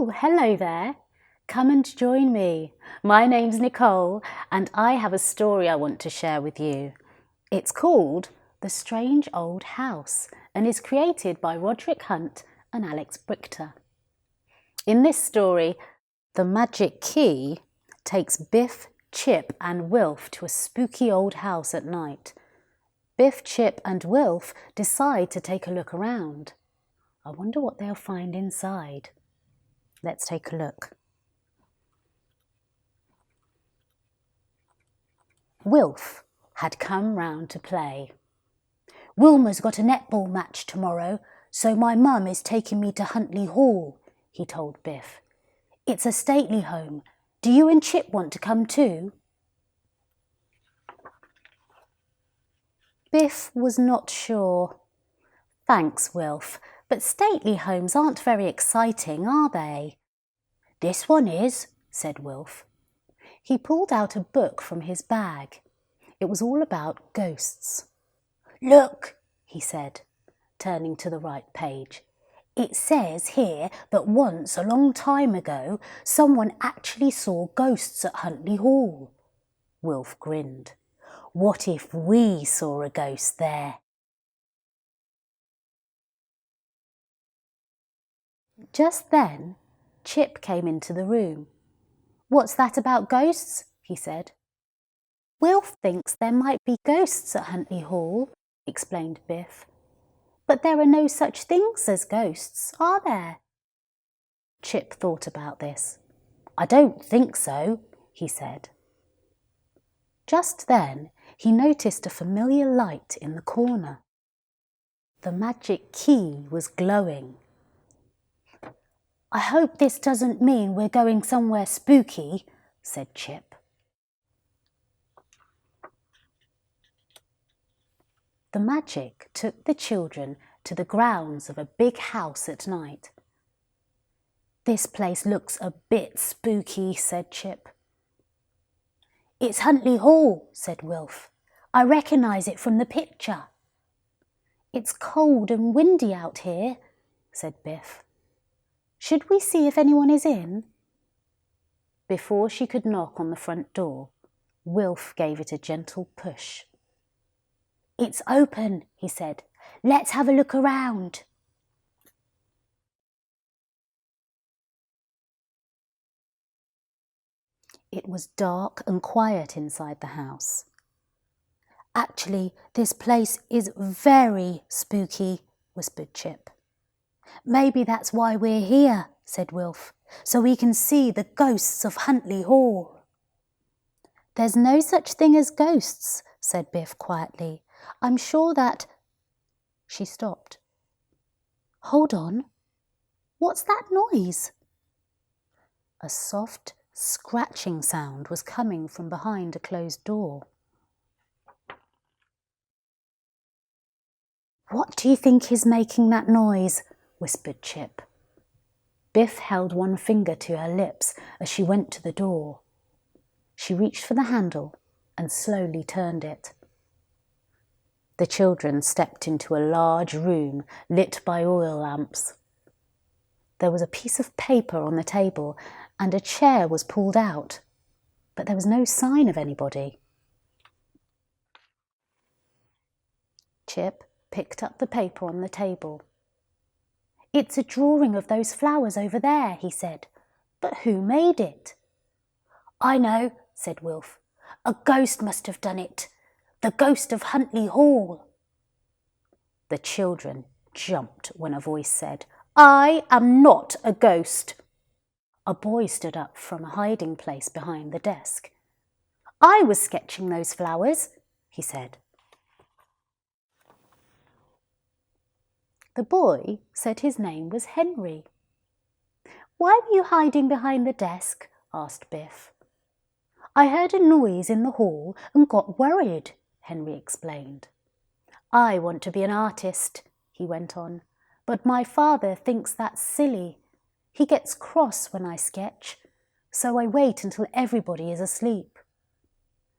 Oh, hello there. Come and join me. My name's Nicole and I have a story I want to share with you. It's called The Strange Old House and is created by Roderick Hunt and Alex Brichter. In this story, the magic key takes Biff, Chip and Wilf to a spooky old house at night. Biff, Chip and Wilf decide to take a look around. I wonder what they'll find inside. Let's take a look. Wilf had come round to play. "Wilma's got a netball match tomorrow, so my mum is taking me to Huntley Hall," he told Biff. "It's a stately home. Do you and Chip want to come too?" Biff was not sure. "Thanks, Wilf, but stately homes aren't very exciting, are they?" "This one is," said Wilf. He pulled out a book from his bag. It was all about ghosts. "Look," he said, turning to the right page. "It says here that once, a long time ago, someone actually saw ghosts at Huntley Hall." Wilf grinned. "What if we saw a ghost there?" Just then, Chip came into the room. "What's that about ghosts?" he said. "Wilf thinks there might be ghosts at Huntley Hall," explained Biff. "But there are no such things as ghosts, are there?" Chip thought about this. "I don't think so," he said. Just then, he noticed a familiar light in the corner. The magic key was glowing. "I hope this doesn't mean we're going somewhere spooky," said Chip. The magic took the children to the grounds of a big house at night. "This place looks a bit spooky," said Chip. "It's Huntley Hall," said Wilf. "I recognise it from the picture." "It's cold and windy out here," said Biff. "Should we see if anyone is in?" Before she could knock on the front door, Wilf gave it a gentle push. "It's open," he said. "Let's have a look around." It was dark and quiet inside the house. "Actually, this place is very spooky," whispered Chip. "Maybe that's why we're here," said Wilf, "so we can see the ghosts of Huntley Hall." "There's no such thing as ghosts," said Biff quietly. "I'm sure that—" She stopped. "Hold on. What's that noise?" A soft, scratching sound was coming from behind a closed door. "What do you think is making that noise?" whispered Chip. Biff held one finger to her lips as she went to the door. She reached for the handle and slowly turned it. The children stepped into a large room lit by oil lamps. There was a piece of paper on the table and a chair was pulled out, but there was no sign of anybody. Chip picked up the paper on the table. "It's a drawing of those flowers over there," he said. "But who made it?" "I know," said Wilf. "A ghost must have done it. The ghost of Huntley Hall." The children jumped when a voice said, "I am not a ghost." A boy stood up from a hiding place behind the desk. "I was sketching those flowers," he said. The boy said his name was Henry. "Why were you hiding behind the desk?" asked Biff. "I heard a noise in the hall and got worried," Henry explained. "I want to be an artist," he went on, "but my father thinks that's silly. He gets cross when I sketch, so I wait until everybody is asleep."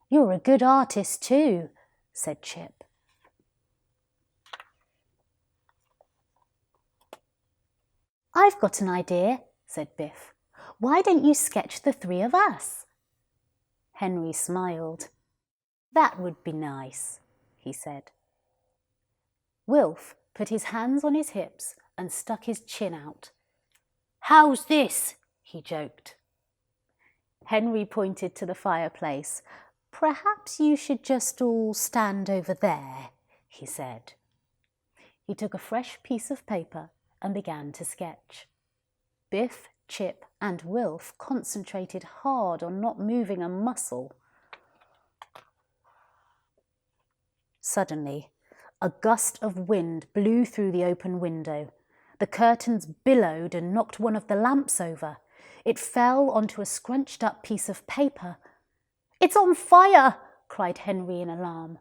"You're a good artist too," said Chip. "I've got an idea," said Biff. "Why don't you sketch the three of us?" Henry smiled. "That would be nice," he said. Wilf put his hands on his hips and stuck his chin out. "How's this?" he joked. Henry pointed to the fireplace. "Perhaps you should just all stand over there," he said. He took a fresh piece of paper and began to sketch. Biff, Chip and Wilf concentrated hard on not moving a muscle. Suddenly, a gust of wind blew through the open window. The curtains billowed and knocked one of the lamps over. It fell onto a scrunched-up piece of paper. "It's on fire!" cried Henry in alarm.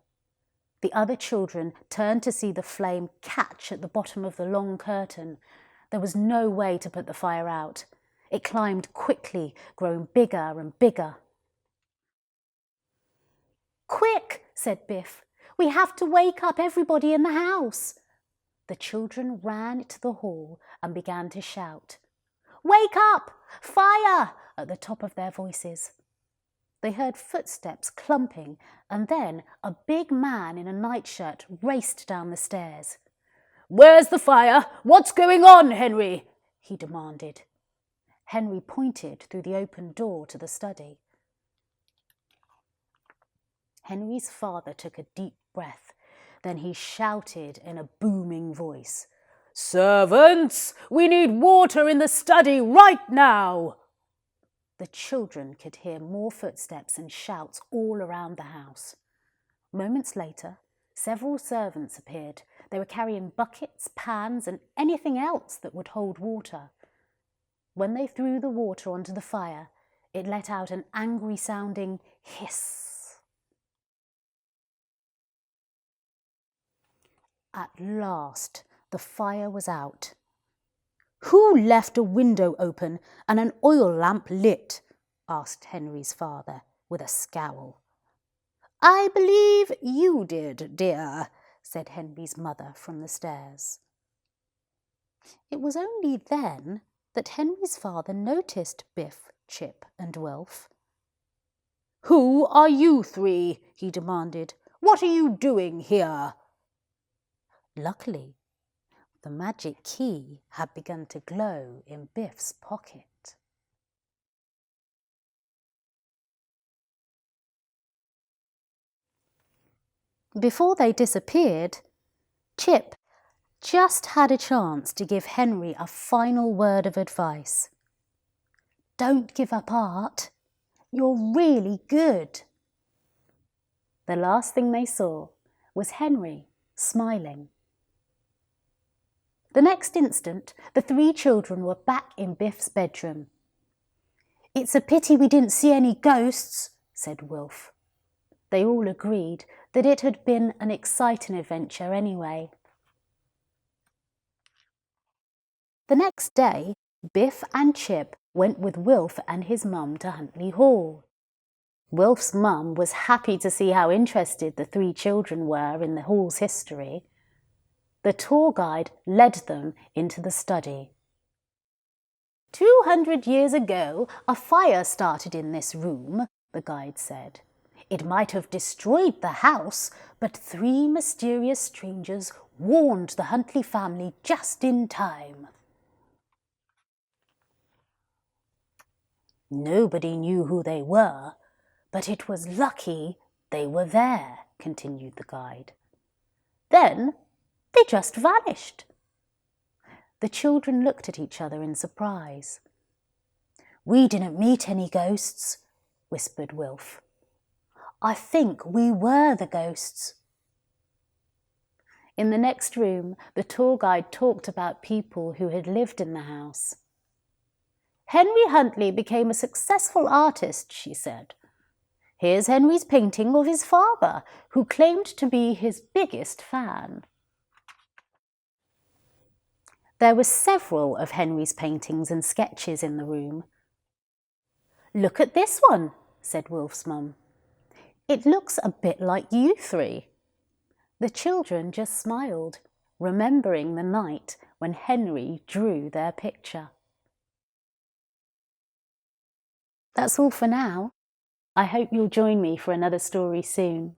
The other children turned to see the flame catch at the bottom of the long curtain. There was no way to put the fire out. It climbed quickly, growing bigger and bigger. "Quick!" said Biff. "We have to wake up everybody in the house." The children ran to the hall and began to shout, "Wake up! Fire!" at the top of their voices. They heard footsteps clumping, and then a big man in a nightshirt raced down the stairs. "Where's the fire? What's going on, Henry?" he demanded. Henry pointed through the open door to the study. Henry's father took a deep breath. Then he shouted in a booming voice, "Servants, we need water in the study right now!" The children could hear more footsteps and shouts all around the house. Moments later, several servants appeared. They were carrying buckets, pans, and anything else that would hold water. When they threw the water onto the fire, it let out an angry-sounding hiss. At last, the fire was out. "Who left a window open and an oil lamp lit?" asked Henry's father with a scowl. "I believe you did, dear," said Henry's mother from the stairs. It was only then that Henry's father noticed Biff, Chip and Wilf. "Who are you three?" he demanded. "What are you doing here?" Luckily, the magic key had begun to glow in Biff's pocket. Before they disappeared, Chip just had a chance to give Henry a final word of advice. "Don't give up art. You're really good." The last thing they saw was Henry smiling. The next instant, the three children were back in Biff's bedroom. "It's a pity we didn't see any ghosts," said Wilf. They all agreed that it had been an exciting adventure anyway. The next day, Biff and Chip went with Wilf and his mum to Huntley Hall. Wilf's mum was happy to see how interested the three children were in the hall's history. The tour guide led them into the study. 200 years ago, a fire started in this room," the guide said. "It might have destroyed the house, but three mysterious strangers warned the Huntley family just in time." "Nobody knew who they were, but it was lucky they were there," continued the guide. "Then they just vanished." The children looked at each other in surprise. "We didn't meet any ghosts," whispered Wilf. "I think we were the ghosts." In the next room, the tour guide talked about people who had lived in the house. "Henry Huntley became a successful artist," she said. "Here's Henry's painting of his father, who claimed to be his biggest fan." There were several of Henry's paintings and sketches in the room. "Look at this one," said Wilf's mum. "It looks a bit like you three." The children just smiled, remembering the night when Henry drew their picture. That's all for now. I hope you'll join me for another story soon.